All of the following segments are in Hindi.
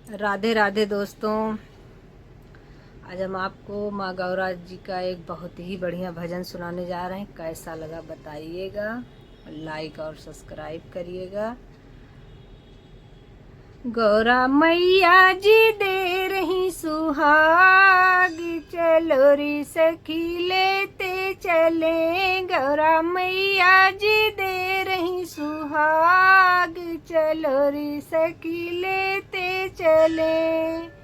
राधे राधे दोस्तों। आज हम आपको माँ गौरा जी का एक बहुत ही बढ़िया भजन सुनाने जा रहे हैं। कैसा लगा बताइएगा, लाइक और सब्सक्राइब करिएगा। गौरा मैया जी दे रही सुहाग, चलो री सखी लेते चले। गौरा मैया जी दे रही सुहाग, चलो री सखी लेते चले।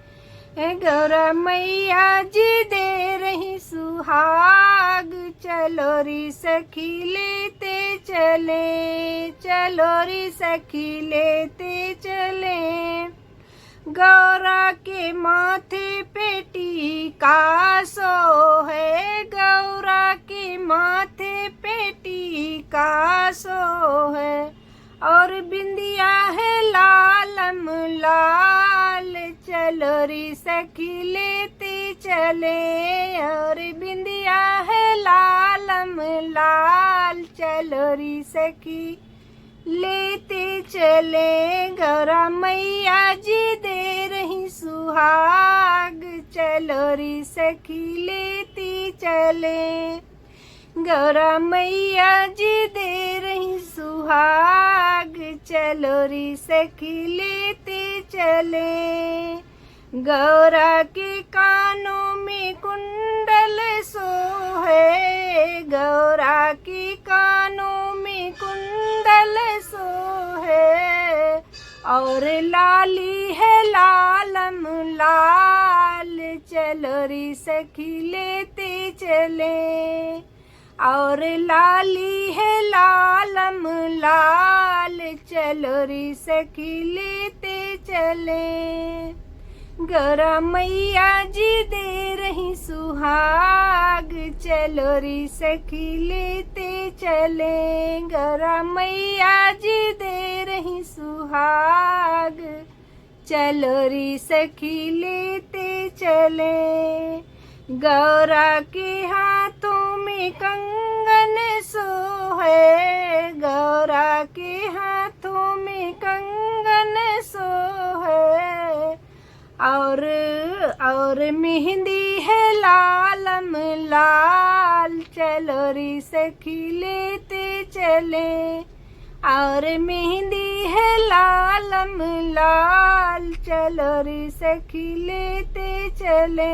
गौरा मैया जी दे रही सुहाग, चलो री सखी लेते चले। चलो री सखी लेते चले। गौरा के माथे पे टीका सो है, गौरा के माथे पे टीका सो है। और बिंदिया है लालम लाल, चलो री सखी लेते चले। और बिंदिया है लालम लाल, चलो री सखी लेते चले। गौरा मैया जी दे रही सुहाग, चलो री सखी लेती चले। गौरा मैया जी दे रही सुहाग, चलो री सखी लेते चले। गौरा के कानों में कुंडल सो है, गौरा के कानों में कुंडल सो है। और लाली है लालम लाल, चलो री सखी लेते चले। और लाली है लालम लाल, चलो री सखी लेते चले। गौरा मैया जी दे रही सुहाग, चलो री सखी लेते चले। गौरा मैया जी दे रही सुहाग, चलो री सखी लेते चले। गौरा के हाथों में कंगन सो है, गौरा के हाथों में कंगन सो है। और मेहंदी है लालम लाल, चलो री सखी लेते चले। और मेहंदी है लालम लाल, चलो री सखी लेते चले।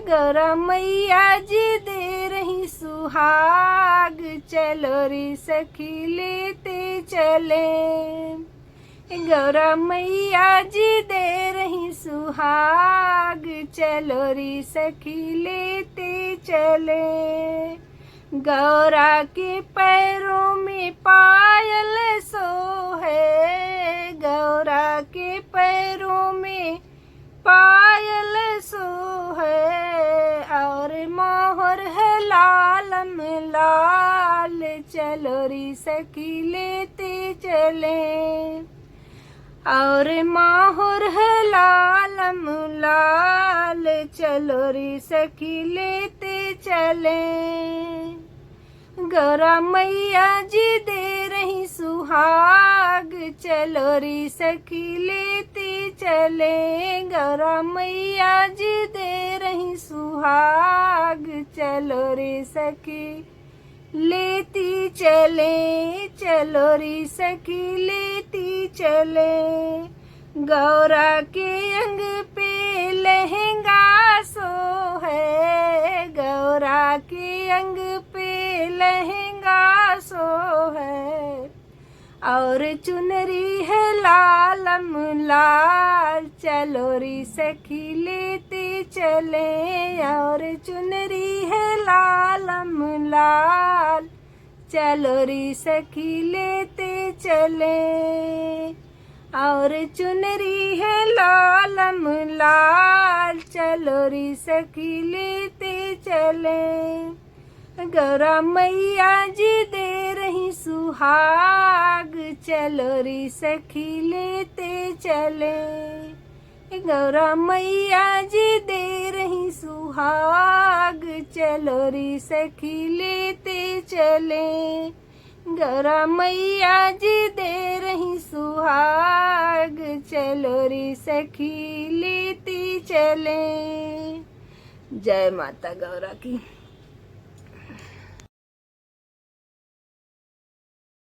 गौरा मैया जी दे रही सुहाग, चलो री सखी लेते चले। गौरा मैया जी दे रही सुहाग, चलो री सखी लेते चले। गौरा के पैरों में पायल सो है, गौरा के पैरों में पायल सो है। और मोहर है लालम लाल, चलो री सखी लेते चले। और मोहर है लालम लाल, चलो री सखी लेते चले। गौरा मैया जी दे रही सुहाग, चलो री सखी लेते चले। गौरा मैया जी दे रही सुहाग, चलो री सखी लेती चले। चलो री सखी लेती चले। गौरा के अंग पे लहंगा सो है, गौरा के अंग पे लहंगा सो है। और चुनरी है लालम लाल, चलो री सखी लेते चले। और चुनरी है लालम लाल, चलो री सखी लेते चले। और चुनरी है लालम लाल, चलो री सखी लेते चले। गौरा मैया जी दे रही सुहाग, चलो री सखी लेते चले। गौरा मैया जी दे रही सुहाग, चलो री सखी लेते चले। गौरा मैया जी दे रही सुहाग, चलो री सखी लेती चले। जय माता गौरा की।